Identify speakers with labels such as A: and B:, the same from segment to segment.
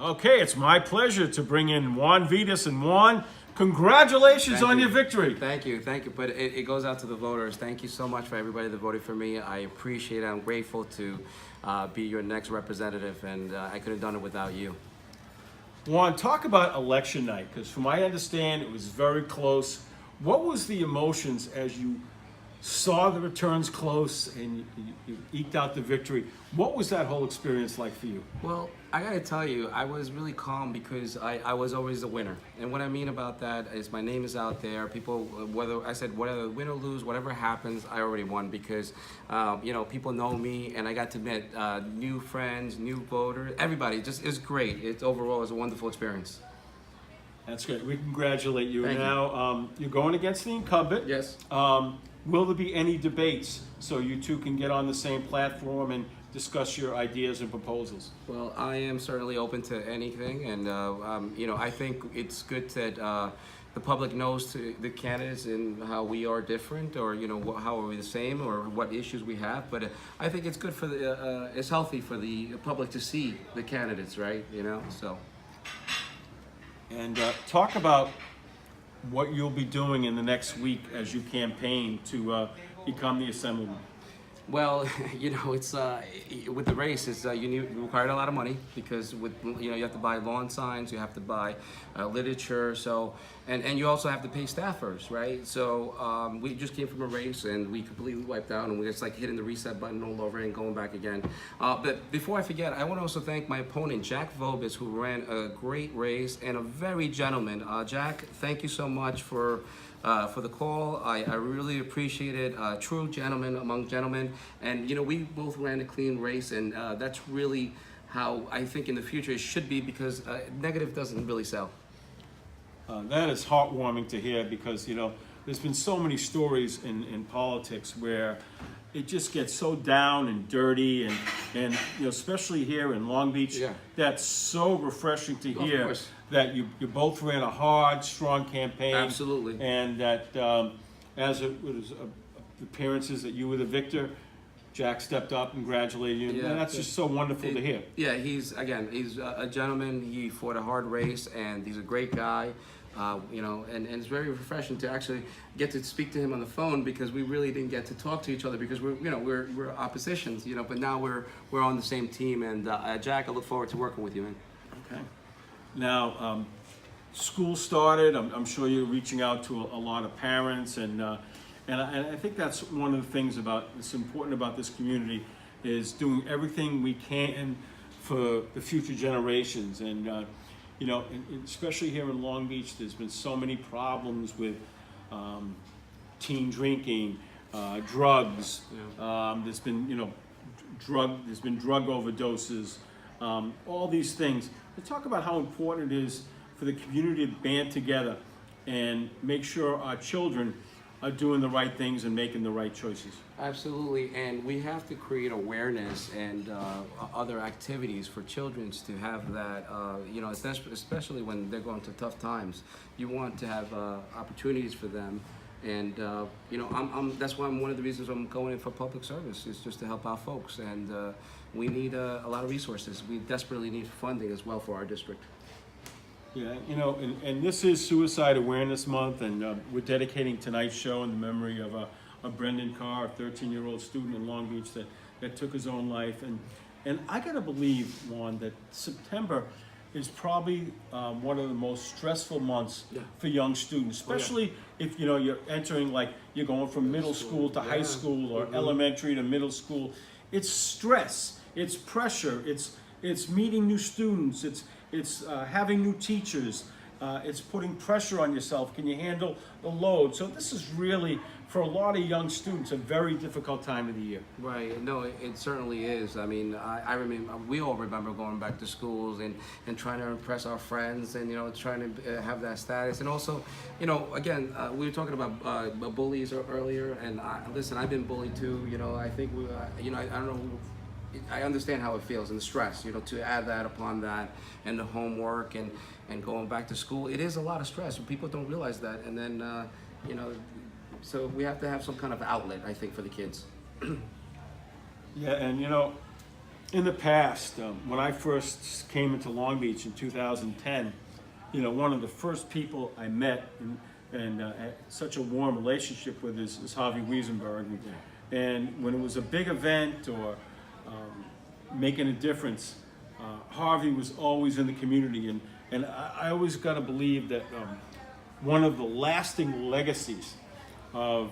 A: Okay, it's my pleasure to bring in Juan Vides. And Juan, congratulations on your victory.
B: Thank you. But it goes out to the voters. Thank you so much for everybody that voted for me. I appreciate it. I'm grateful to be your next representative, and I couldn't have done it without you.
A: Juan, talk about election night, because from my understand, it was very close. What was the emotions as you saw the returns close and you eked out the victory? What was that whole experience like for you?
B: Well, I gotta tell you, I was really calm because I was always the winner. And what I mean about that is my name is out there. People, whether win or lose, whatever happens, I already won because, people know me and I got to meet new friends, new voters, everybody. It's great. It's overall, it's a wonderful experience.
A: That's great. We congratulate you.
B: Thank you.
A: Now, you're going against the incumbent.
B: Yes.
A: Will there be any debates so you two can get on the same platform and discuss your ideas and proposals?
B: Well, I am certainly open to anything, and I think it's good that the public knows the candidates and how we are different, or how are we the same, or what issues we have. But I think it's good for it's healthy for the public to see the candidates, right? So.
A: And talk about what you'll be doing in the next week as you campaign to become the Assemblyman.
B: Well, it's with the race, you require a lot of money because you have to buy lawn signs, you have to buy literature, and you also have to pay staffers, right? So we just came from a race and we completely wiped out, and we're just like hitting the reset button all over and going back again. But before I forget, I want to also thank my opponent, Jack Vobis, who ran a great race and a very gentleman. Jack, thank you so much for the call. I really appreciate it. True gentleman among gentlemen. And, we both ran a clean race, and that's really how I think in the future it should be, because negative doesn't really sell.
A: That is heartwarming to hear, because, there's been so many stories in politics where it just gets so down and dirty, and especially here in Long Beach,
B: Yeah.
A: That's so refreshing to hear.
B: Of course.
A: That you both ran a hard, strong campaign.
B: Absolutely.
A: And that as it was appearances that you were the victor, Jack stepped up and congratulated you.
B: Yeah.
A: And that's just so wonderful to hear.
B: Yeah, he's a gentleman. He fought a hard race, and he's a great guy. And it's very refreshing to actually get to speak to him on the phone, because we really didn't get to talk to each other because we're oppositions, but now we're on the same team. And Jack, I look forward to working with you, man.
A: Okay. Now, school started. I'm sure you're reaching out to a lot of parents, and I think that's one of the things that's important about this community, is doing everything we can for the future generations. And especially here in Long Beach, there's been so many problems with teen drinking, drugs.
B: Yeah.
A: There's been drug overdoses, all these things. To talk about how important it is for the community to band together and make sure our children are doing the right things and making the right choices.
B: Absolutely, and we have to create awareness and other activities for children to have that, especially when they're going through tough times. You want to have opportunities for them, and that's why one of the reasons I'm going in for public service, is just to help out folks, and we need a lot of resources. We desperately need funding as well for our district.
A: Yeah, and this is Suicide Awareness Month, and we're dedicating tonight's show in the memory of a Brendan Carr, a 13-year-old student in Long Beach that took his own life. And I gotta believe, Juan, that September is probably one of the most stressful months for young students, especially if you're entering, like you're going from middle school to high school, or elementary to middle school. It's stress, it's pressure, it's meeting new students, it's having new teachers, it's putting pressure on yourself. Can you handle the load? So this is really, for a lot of young students, a very difficult time of the year.
B: Right. No, it certainly is. I mean, I remember, we all remember going back to schools and trying to impress our friends, and trying to have that status. And also, again, we were talking about bullies earlier, and listen, I've been bullied too. I think I don't know. I understand how it feels, and the stress, to add that upon that, and the homework, and going back to school. It is a lot of stress, and people don't realize that. And then, so we have to have some kind of outlet, I think, for the kids.
A: Yeah, and in the past, when I first came into Long Beach in 2010, one of the first people I met and had such a warm relationship with is Howie Wiesenberg. And when it was a big event or making a difference, Harvey was always in the community. And I always got to believe that one of the lasting legacies of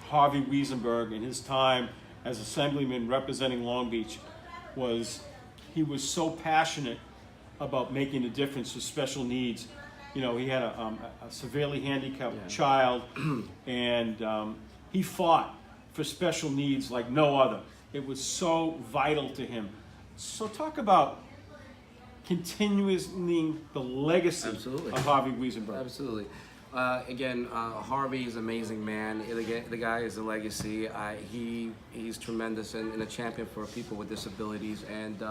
A: Harvey Wiesenberg in his time as Assemblyman representing Long Beach was he was so passionate about making a difference for special needs. He had a severely handicapped child, and he fought for special needs like no other. It was so vital to him. So talk about continuing the legacy
B: Absolutely.
A: of Harvey Wiesenberg.
B: Absolutely. Again, Harvey is an amazing man. The guy is a legacy. He's tremendous and a champion for people with disabilities, and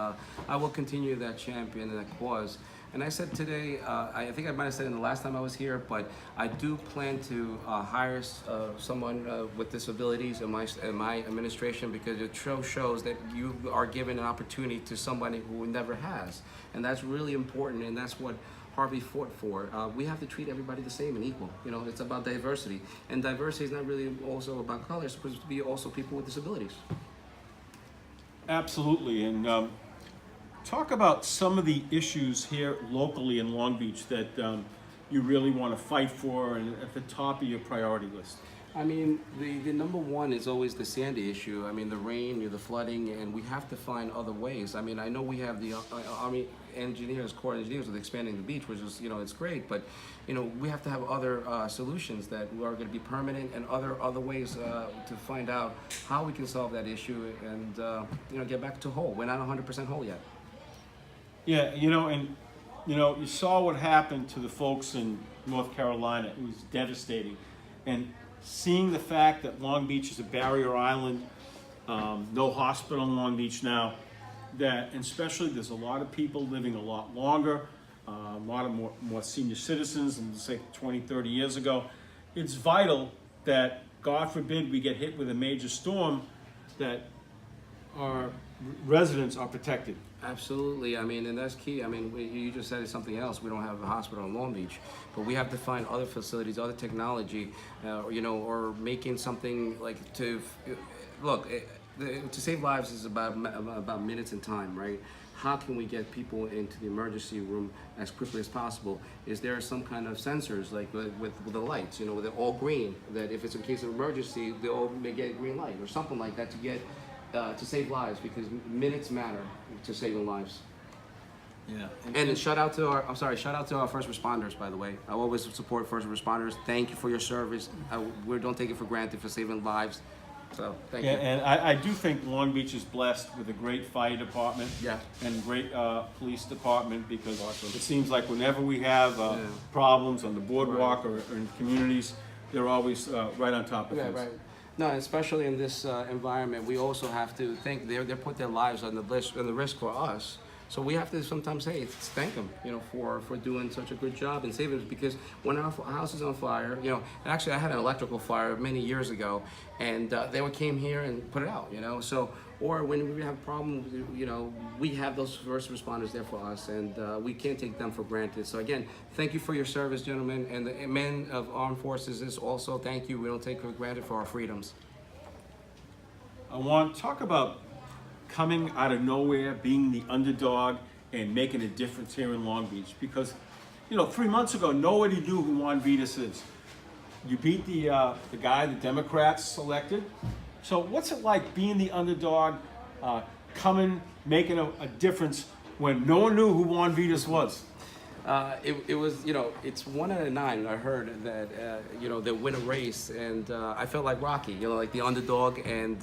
B: I will continue that champion and that cause. And I said today, I think I might have said it the last time I was here, but I do plan to hire someone with disabilities in my administration, because it shows that you are giving an opportunity to somebody who never has, and that's really important, and that's what Harvey fought for. We have to treat everybody the same and equal. It's about diversity, and diversity is not really also about color. It's supposed to be also people with disabilities.
A: Absolutely, and talk about some of the issues here locally in Long Beach that you really want to fight for and at the top of your priority list.
B: I mean, the number one is always the Sandy issue. I mean, the rain, the flooding, and we have to find other ways. I mean, I know we have the Army Corps engineers with expanding the beach, which is, it's great, but, we have to have other solutions that are going to be permanent, and other ways to find out how we can solve that issue and, get back to whole. We're not 100% whole yet.
A: Yeah, you saw what happened to the folks in North Carolina. It was devastating. And seeing the fact that Long Beach is a barrier island, no hospital in Long Beach now, and especially there's a lot of people living a lot longer, a lot of more senior citizens than, say, 20, 30 years ago. It's vital that, God forbid, we get hit with a major storm, that our residents are protected.
B: Absolutely. I mean, and that's key. I mean, you just said something else. We don't have a hospital in Long Beach, but we have to find other facilities, other technology, or making something like to save lives is about minutes and time, right? How can we get people into the emergency room as quickly as possible? Is there some kind of sensors, like with the lights, they're all green, that if it's in case of emergency, they all may get a green light or something like that to save lives, because minutes matter to saving lives.
A: Yeah.
B: And shout out to our first responders, by the way. I always support first responders. Thank you for your service. We don't take it for granted for saving lives. So thank you.
A: And I do think Long Beach is blessed with a great fire department, and great police department, because it seems like whenever we have problems on the boardwalk or in communities, they're always right on top of things.
B: Right. No, especially in this environment, we also have to think they put their lives on the risk for us. So we have to sometimes thank them, for doing such a good job and saving us, because when our house is on fire, and actually I had an electrical fire many years ago, and they came here and put it out, so, or when we have problems, we have those first responders there for us, and we can't take them for granted. So again, thank you for your service, gentlemen, and the men of armed forces is also thank you. We don't take for granted for our freedoms.
A: I want to talk about coming out of nowhere, being the underdog, and making a difference here in Long Beach. Because, 3 months ago, nobody knew who Juan Vides is. You beat the guy the Democrats selected. So what's it like being the underdog, making a difference when no one knew who Juan Vides was?
B: It was, it's 1 out of 9. I heard that, they win a race, and I felt like Rocky, like the underdog, and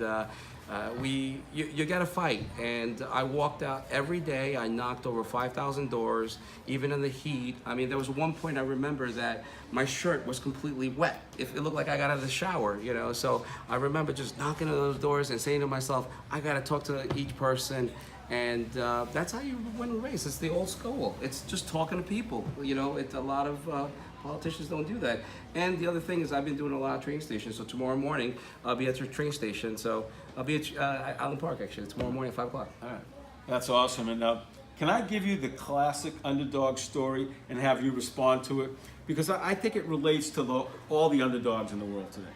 B: you got to fight. And I walked out every day. I knocked over 5,000 doors, even in the heat. I mean, there was one point I remember that my shirt was completely wet. It looked like I got out of the shower, So I remember just knocking on those doors and saying to myself, I got to talk to each person. And that's how you win a race. It's the old school. It's just talking to people. A lot of politicians don't do that. And the other thing is, I've been doing a lot of train stations. So tomorrow morning, I'll be at your train station. So I'll be at Island Park, actually, tomorrow morning at 5 o'clock.
A: All right. That's awesome. And can I give you the classic underdog story and have you respond to it? Because I think it relates to all the underdogs in the world today.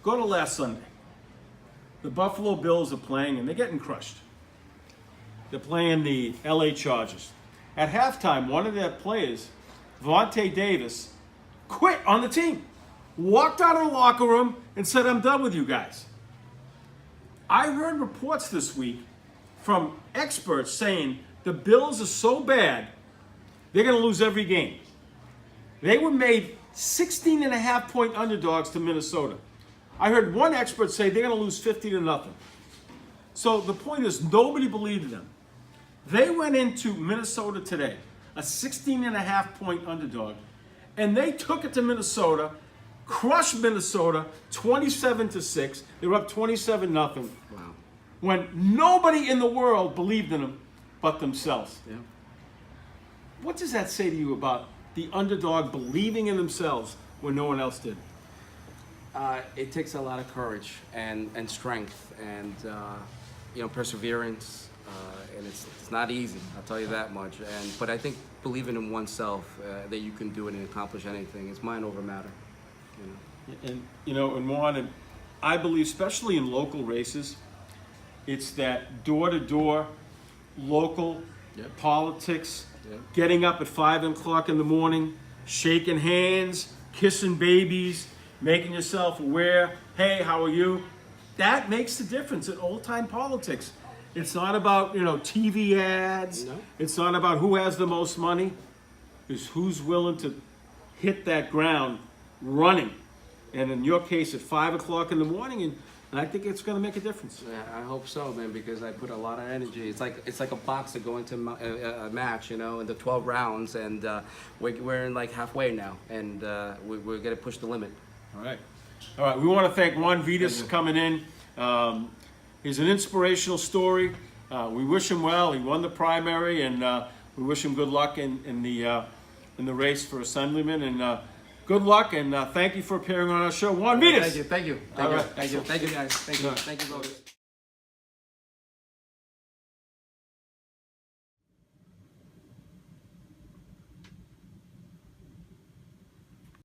A: Go to last Sunday. The Buffalo Bills are playing and they're getting crushed. They're playing the LA Chargers. At halftime, one of their players, Vontae Davis, quit on the team. Walked out of the locker room and said, I'm done with you guys. I heard reports this week from experts saying the Bills are so bad, they're going to lose every game. They were made 16.5-point underdogs to Minnesota. I heard one expert say they're going to lose 50-0. So the point is, nobody believed them. They went into Minnesota today, a 16.5-point underdog, and they took it to Minnesota, crushed Minnesota 27-6. They were up 27-0.
B: Wow.
A: When nobody in the world believed in them but themselves.
B: Yeah.
A: What does that say to you about the underdog believing in themselves when no one else did?
B: It takes a lot of courage and strength and perseverance, and it's not easy. I'll tell you that much. But I think believing in oneself that you can do it and accomplish anything is mind over matter.
A: And Juan, and I believe, especially in local races, it's that door-to-door local politics, getting up at 5 o'clock in the morning, shaking hands, kissing babies, making yourself aware, hey, how are you? That makes the difference in old-time politics. It's not about, TV ads.
B: No.
A: It's not about who has the most money. It's who's willing to hit that ground running. And in your case, at 5 o'clock in the morning, and I think it's going to make a difference.
B: Yeah, I hope so, man, because I put a lot of energy. It's like a boxer going to a match, in the 12 rounds, and we're in like halfway now, and we're going to push the limit.
A: All right. We want to thank Juan Vides for coming in. He's an inspirational story. We wish him well. He won the primary, and we wish him good luck in the race for Assemblyman. And good luck, and thank you for appearing on our show, Juan Vides.
B: Thank you.
A: All right.
B: Thank you, guys. Thank you, voters.